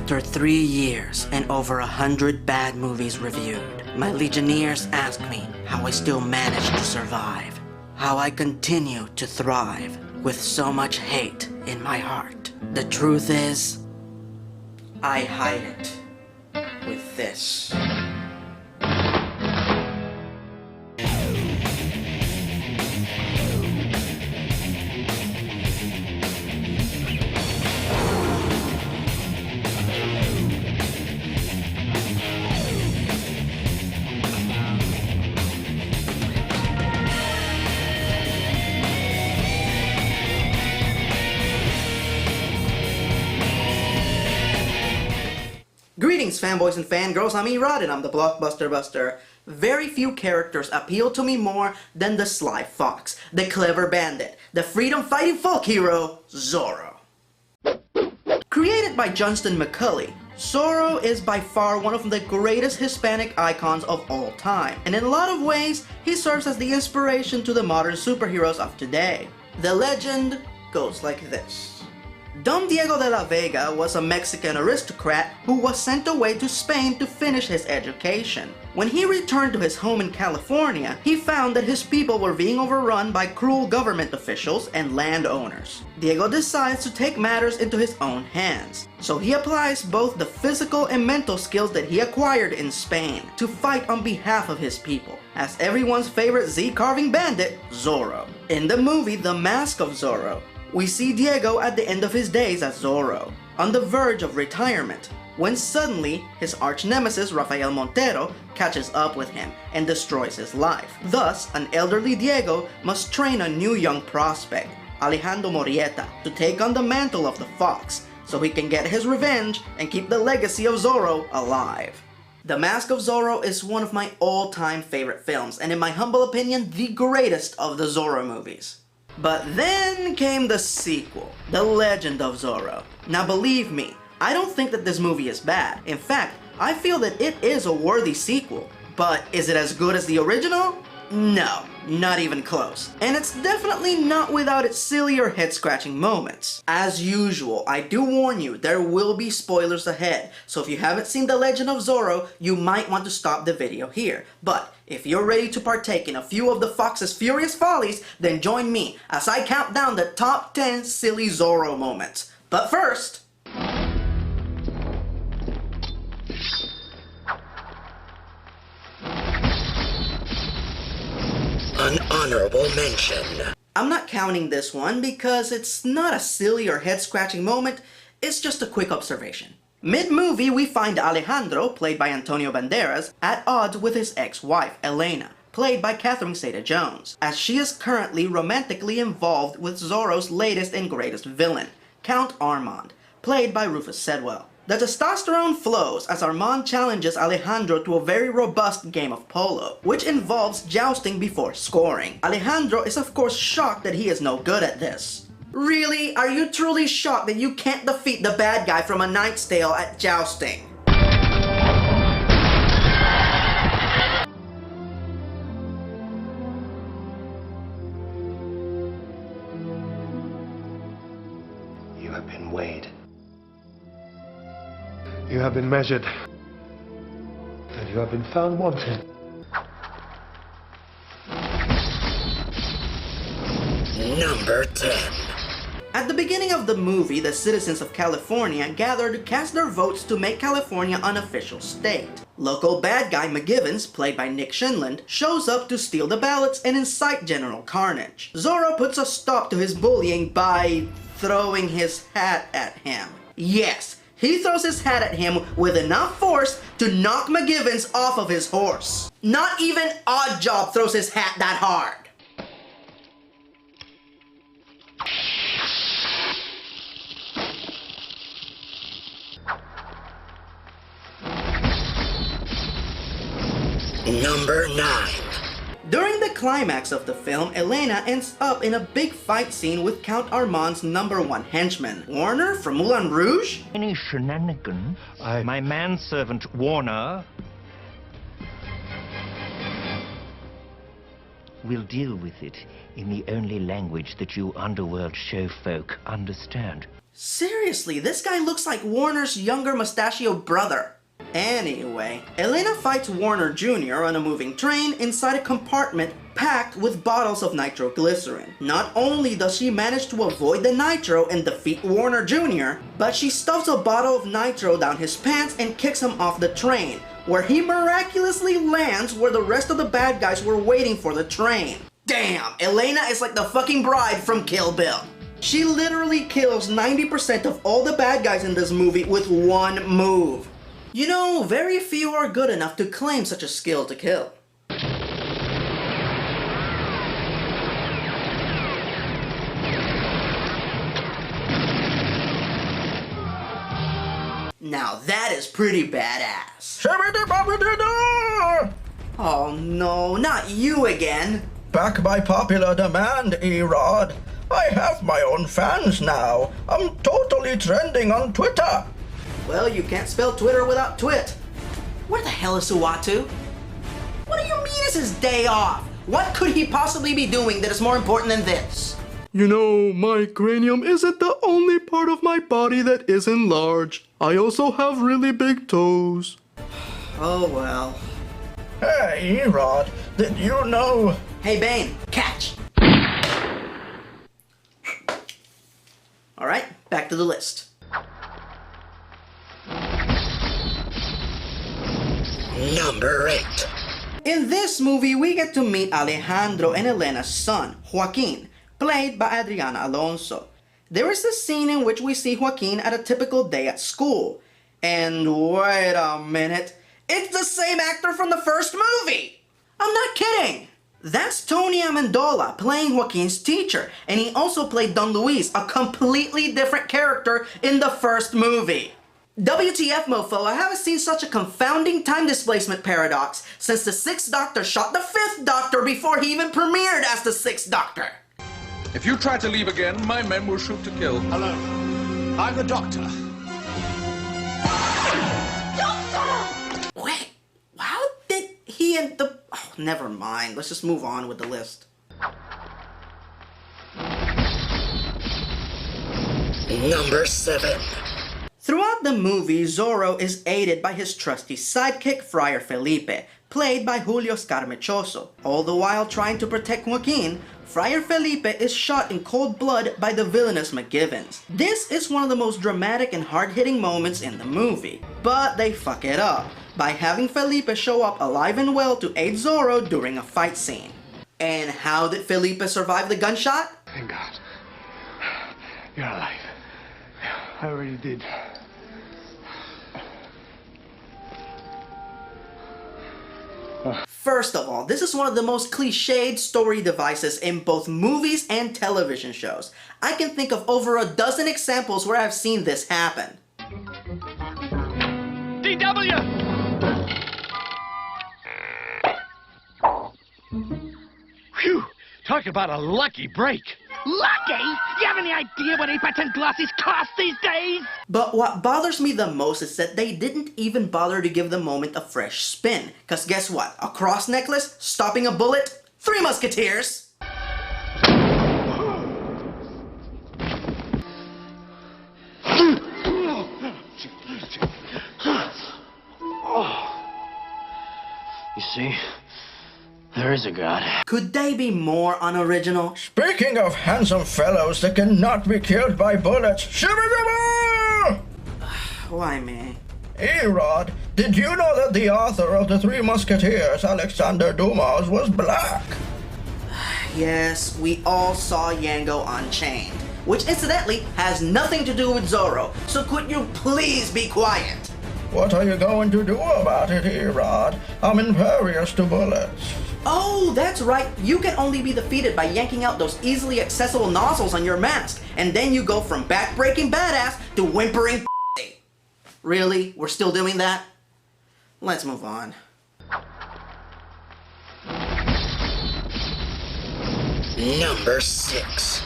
After 3 years and over 100 bad movies reviewed, my Legionnaires ask me how I still manage to survive, how I continue to thrive with so much hate in my heart. The truth is, I hide it with this. Greetings, fanboys and fangirls. I'm Erod and I'm the Blockbuster Buster. Very few characters appeal to me more than the sly fox, the clever bandit, the freedom-fighting folk hero, Zorro. Created by Johnston McCulley, Zorro is by far one of the greatest Hispanic icons of all time, and in a lot of ways, he serves as the inspiration to the modern superheroes of today. The legend goes like this. Don Diego de la Vega was a Mexican aristocrat who was sent away to Spain to finish his education. When he returned to his home in California, he found that his people were being overrun by cruel government officials and landowners. Diego decides to take matters into his own hands, so he applies both the physical and mental skills that he acquired in Spain to fight on behalf of his people, as everyone's favorite Z-carving bandit, Zorro. In the movie The Mask of Zorro, we see Diego at the end of his days as Zorro, on the verge of retirement, when suddenly his arch-nemesis Rafael Montero catches up with him and destroys his life. Thus, an elderly Diego must train a new young prospect, Alejandro Murrieta, to take on the mantle of the Fox, so he can get his revenge and keep the legacy of Zorro alive. The Mask of Zorro is one of my all-time favorite films, and in my humble opinion, the greatest of the Zorro movies. But then came the sequel, The Legend of Zorro. Now believe me, I don't think that this movie is bad. In fact, I feel that it is a worthy sequel. But is it as good as the original? No, not even close. And it's definitely not without its silly or head-scratching moments. As usual, I do warn you, there will be spoilers ahead. So if you haven't seen The Legend of Zorro, you might want to stop the video here. But if you're ready to partake in a few of the Fox's furious follies, then join me as I count down the top 10 silly Zorro moments. But first, an honorable mention. I'm not counting this one because it's not a silly or head-scratching moment, it's just a quick observation. Mid-movie, we find Alejandro, played by Antonio Banderas, at odds with his ex-wife, Elena, played by Catherine Zeta-Jones, as she is currently romantically involved with Zorro's latest and greatest villain, Count Armand, played by Rufus Sedwell. The testosterone flows as Armand challenges Alejandro to a very robust game of polo, which involves jousting before scoring. Alejandro is of course shocked that he is no good at this. Really? Are you truly shocked that you can't defeat the bad guy from A Knight's Tale at jousting? You have been weighed. You have been measured. And you have been found wanting. Number 10. At the beginning of the movie, the citizens of California gather to cast their votes to make California an official state. Local bad guy McGivens, played by Nick Shinland, shows up to steal the ballots and incite general carnage. Zorro puts a stop to his bullying by throwing his hat at him. Yes, he throws his hat at him with enough force to knock McGivens off of his horse. Not even Oddjob throws his hat that hard. Number 9. During the climax of the film, Elena ends up in a big fight scene with Count Armand's #1 henchman, Warner from Moulin Rouge? Any shenanigan, my manservant Warner will deal with it in the only language that you underworld show folk understand. Seriously, this guy looks like Warner's younger mustachioed brother. Anyway, Elena fights Warner Jr. on a moving train inside a compartment packed with bottles of nitroglycerin. Not only does she manage to avoid the nitro and defeat Warner Jr., but she stuffs a bottle of nitro down his pants and kicks him off the train, where he miraculously lands where the rest of the bad guys were waiting for the train. Damn, Elena is like the fucking bride from Kill Bill. She literally kills 90% of all the bad guys in this movie with one move. You know, very few are good enough to claim such a skill to kill. Now that is pretty badass. Oh no, not you again. Back by popular demand, Erod. I have my own fans now. I'm totally trending on Twitter. Well, you can't spell Twitter without twit. Where the hell is Uatu? What do you mean it's his day off? What could he possibly be doing that is more important than this? You know, my cranium isn't the only part of my body that is enlarged. I also have really big toes. Oh well. Hey, Erod, did you know? Hey Bane, catch! Alright, back to the list. Number 8. In this movie, we get to meet Alejandro and Elena's son, Joaquin, played by Adriana Alonso. There is this scene in which we see Joaquin at a typical day at school. And wait a minute, it's the same actor from the first movie! I'm not kidding! That's Tony Amendola playing Joaquin's teacher, and he also played Don Luis, a completely different character in the first movie. WTF, mofo, I haven't seen such a confounding time displacement paradox since the 6th Doctor shot the 5th Doctor before he even premiered as the 6th Doctor. If you try to leave again, my men will shoot to kill. Hello, I'm the Doctor. Wait, how did he and the... Oh, never mind, let's just move on with the list. Number 7. Throughout the movie, Zorro is aided by his trusty sidekick, Friar Felipe, played by Julio Scarmechoso. All the while trying to protect Joaquin, Friar Felipe is shot in cold blood by the villainous McGivens. This is one of the most dramatic and hard-hitting moments in the movie, but they fuck it up by having Felipe show up alive and well to aid Zorro during a fight scene. And how did Felipe survive the gunshot? Thank God. You're alive. I already did. First of all, this is one of the most cliched story devices in both movies and television shows. I can think of over a dozen examples where I've seen this happen. DW! Phew! Talk about a lucky break. Lucky? You have any idea what 8x10 glasses cost these days? But what bothers me the most is that they didn't even bother to give the moment a fresh spin. Cause guess what? A cross necklace? Stopping a bullet? 3 Musketeers! You see, there is a God. Could they be more unoriginal? Speaking of handsome fellows that cannot be killed by bullets, shibba-dabba! Why me? Erod, did you know that the author of the 3 Musketeers, Alexander Dumas, was black? Yes, we all saw Yango Unchained, which incidentally has nothing to do with Zorro, so could you please be quiet? What are you going to do about it, Erod? I'm impervious to bullets. Oh, that's right, you can only be defeated by yanking out those easily accessible nozzles on your mask, and then you go from back-breaking badass to whimpering p***y. Really? We're still doing that? Let's move on. Number 6.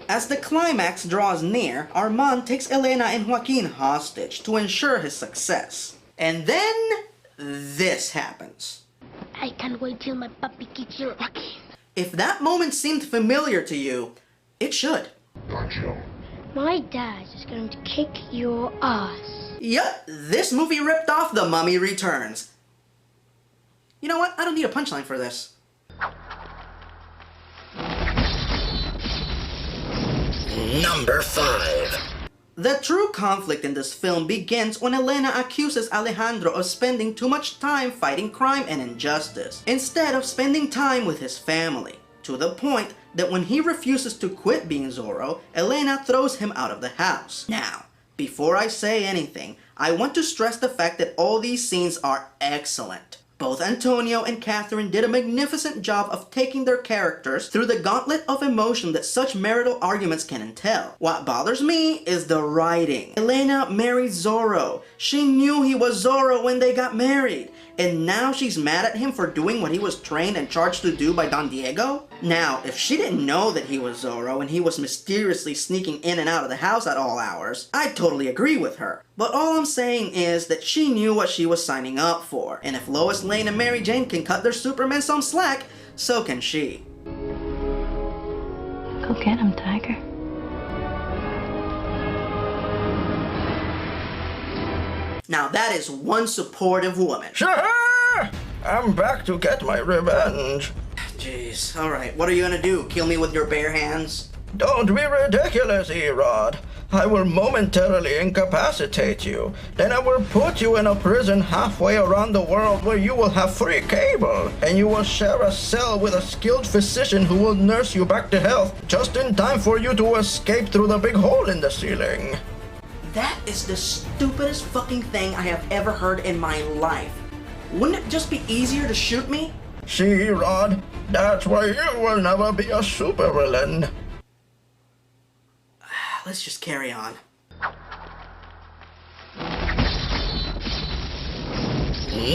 As the climax draws near, Armand takes Elena and Joaquin hostage to ensure his success. And then, this happens. I can't wait till my puppy kicks your Joaquin. If that moment seemed familiar to you, it should. Pancho, My dad is going to kick your ass. Yup, this movie ripped off The Mummy Returns. You know what? I don't need a punchline for this. Number 5. The true conflict in this film begins when Elena accuses Alejandro of spending too much time fighting crime and injustice, instead of spending time with his family. To the point that when he refuses to quit being Zorro, Elena throws him out of the house. Now, before I say anything, I want to stress the fact that all these scenes are excellent. Both Antonio and Catherine did a magnificent job of taking their characters through the gauntlet of emotion that such marital arguments can entail. What bothers me is the writing. Elena married Zorro. She knew he was Zorro when they got married. And now she's mad at him for doing what he was trained and charged to do by Don Diego? Now, if she didn't know that he was Zorro and he was mysteriously sneaking in and out of the house at all hours, I'd totally agree with her. But all I'm saying is that she knew what she was signing up for. And if Lois Lane and Mary Jane can cut their Superman some slack, so can she. Go get him, Tiger. Now that is one supportive woman. Sure! I'm back to get my revenge. Jeez, alright, what are you gonna do? Kill me with your bare hands? Don't be ridiculous, Erod. I will momentarily incapacitate you. Then I will put you in a prison halfway around the world where you will have free cable. And you will share a cell with a skilled physician who will nurse you back to health just in time for you to escape through the big hole in the ceiling. That is the stupidest fucking thing I have ever heard in my life. Wouldn't it just be easier to shoot me? See, Rod, that's why you will never be a supervillain. Let's just carry on.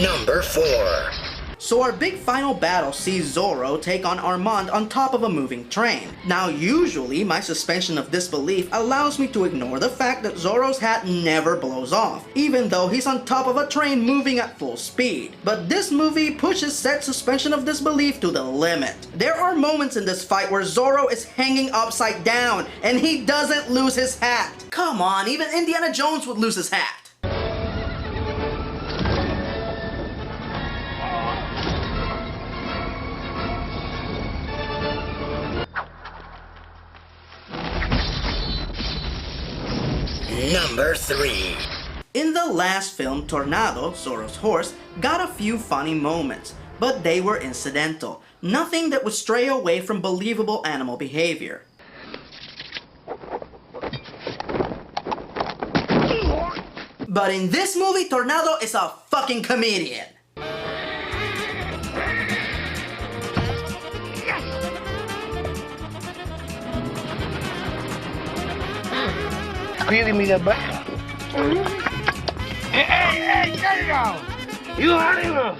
Number 4. So our big final battle sees Zorro take on Armand on top of a moving train. Now usually my suspension of disbelief allows me to ignore the fact that Zorro's hat never blows off, even though he's on top of a train moving at full speed. But this movie pushes said suspension of disbelief to the limit. There are moments in this fight where Zorro is hanging upside down and he doesn't lose his hat. Come on, even Indiana Jones would lose his hat. Number 3. In the last film, Tornado, Zorro's horse, got a few funny moments, but they were incidental. Nothing that would stray away from believable animal behavior. But in this movie, Tornado is a fucking comedian. Give me the back. Hey, there you go. You had enough.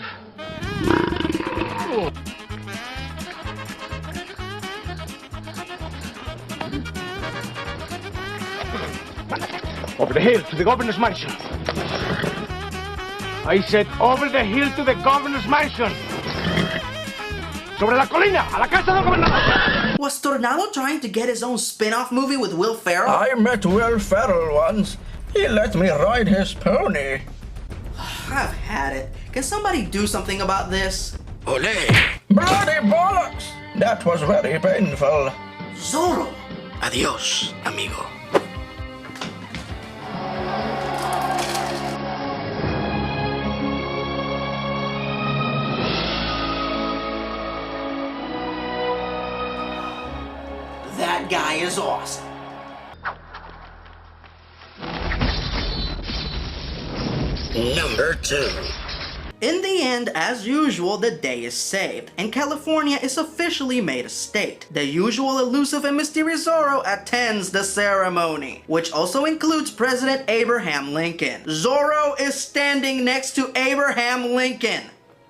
Over the hill to the governor's mansion. I said over the hill to the governor's mansion. Sobre la colina, a la casa del gobernador. Was Tornado trying to get his own spin-off movie with Will Ferrell? I met Will Ferrell once. He let me ride his pony. I've had it. Can somebody do something about this? Olé. Bloody bollocks! That was very painful. Zorro! Adiós, amigo. That guy is awesome. Number 2. In the end, as usual, the day is saved, and California is officially made a state. The usual elusive and mysterious Zorro attends the ceremony, which also includes President Abraham Lincoln. Zorro is standing next to Abraham Lincoln.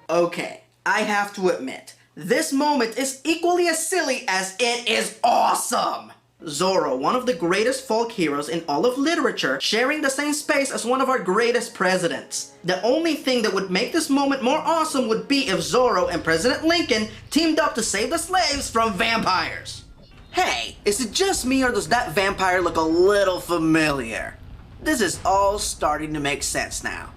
Okay, I have to admit, this moment is equally as silly as it is awesome. Zorro, one of the greatest folk heroes in all of literature, sharing the same space as one of our greatest presidents. The only thing that would make this moment more awesome would be if Zorro and President Lincoln teamed up to save the slaves from vampires. Hey, is it just me or does that vampire look a little familiar? This is all starting to make sense now.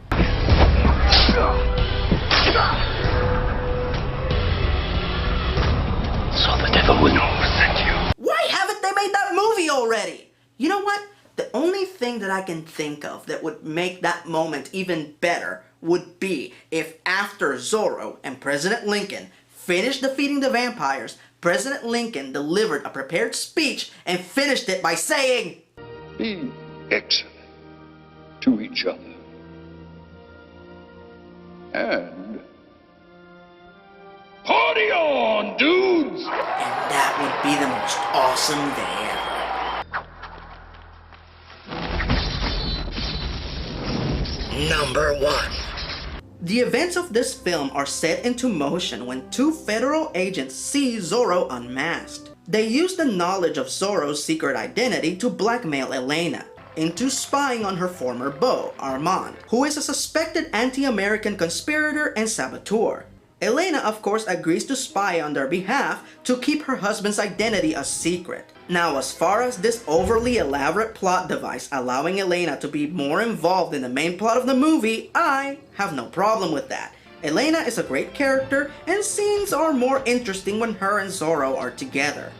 So the devil will know. Thank you. Why haven't they made that movie already? You know what? The only thing that I can think of that would make that moment even better would be if after Zorro and President Lincoln finished defeating the vampires, President Lincoln delivered a prepared speech and finished it by saying, Be excellent to each other. And party on, dudes! and that would be the most awesome day ever. Number 1. The events of this film are set into motion when two federal agents see Zorro unmasked. They use the knowledge of Zorro's secret identity to blackmail Elena into spying on her former beau, Armand, who is a suspected anti-American conspirator and saboteur. Elena, of course, agrees to spy on their behalf to keep her husband's identity a secret. Now, as far as this overly elaborate plot device allowing Elena to be more involved in the main plot of the movie, I have no problem with that. Elena is a great character, and scenes are more interesting when her and Zorro are together.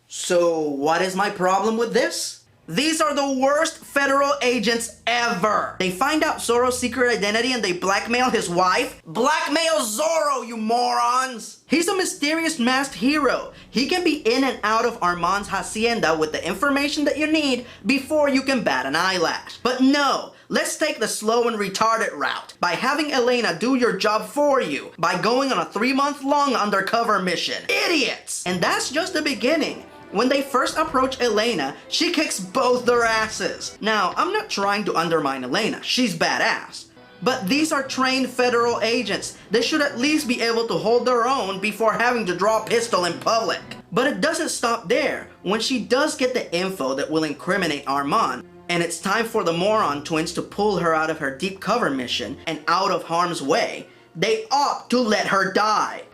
So, what is my problem with this? These are the worst federal agents ever! They find out Zorro's secret identity and they blackmail his wife? Blackmail Zorro, you morons! He's a mysterious masked hero. He can be in and out of Armand's hacienda with the information that you need before you can bat an eyelash. But no! Let's take the slow and retarded route by having Elena do your job for you by going on a 3-month-long undercover mission. Idiots! And that's just the beginning. When they first approach Elena, she kicks both their asses. Now, I'm not trying to undermine Elena, she's badass. But these are trained federal agents. They should at least be able to hold their own before having to draw a pistol in public. But it doesn't stop there. When she does get the info that will incriminate Armand, and it's time for the moron twins to pull her out of her deep cover mission and out of harm's way, they opt to let her die.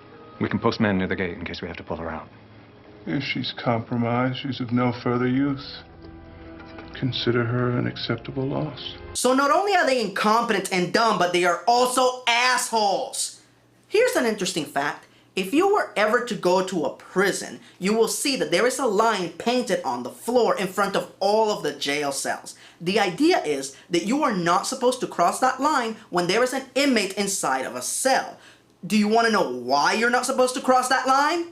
We can post men near the gate in case we have to pull her out. If she's compromised, she's of no further use. Consider her an acceptable loss. So not only are they incompetent and dumb, but they are also assholes. Here's an interesting fact. If you were ever to go to a prison, you will see that there is a line painted on the floor in front of all of the jail cells. The idea is that you are not supposed to cross that line when there is an inmate inside of a cell. Do you want to know why you're not supposed to cross that line?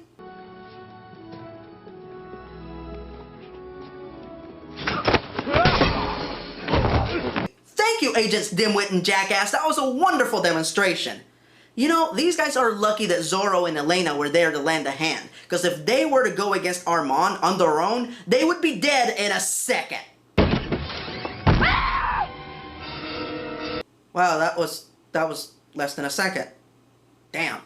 Thank you, Agents Dimwit and Jackass. That was a wonderful demonstration. You know, these guys are lucky that Zorro and Elena were there to lend a hand. Because if they were to go against Armand on their own, they would be dead in a second. Wow, that was less than a second. Damn.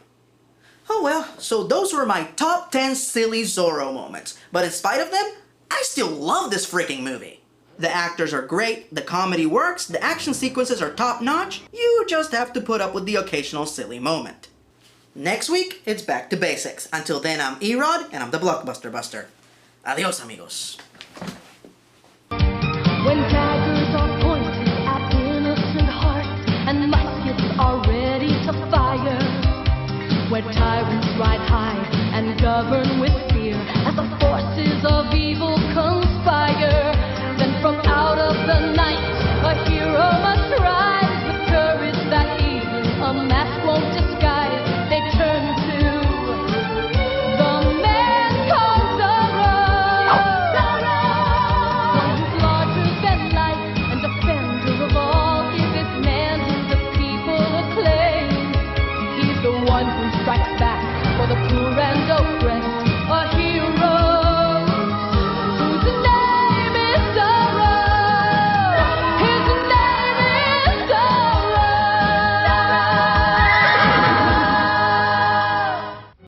Oh well, so those were my top 10 silly Zorro moments. But in spite of them, I still love this freaking movie. The actors are great, the comedy works, the action sequences are top-notch, you just have to put up with the occasional silly moment. Next week, it's back to basics. Until then, I'm Erod, and I'm the Blockbuster Buster. Adios, amigos. When daggers are pointed at innocent hearts and muskets are ready to fire, where tyrants ride high and govern with fear as the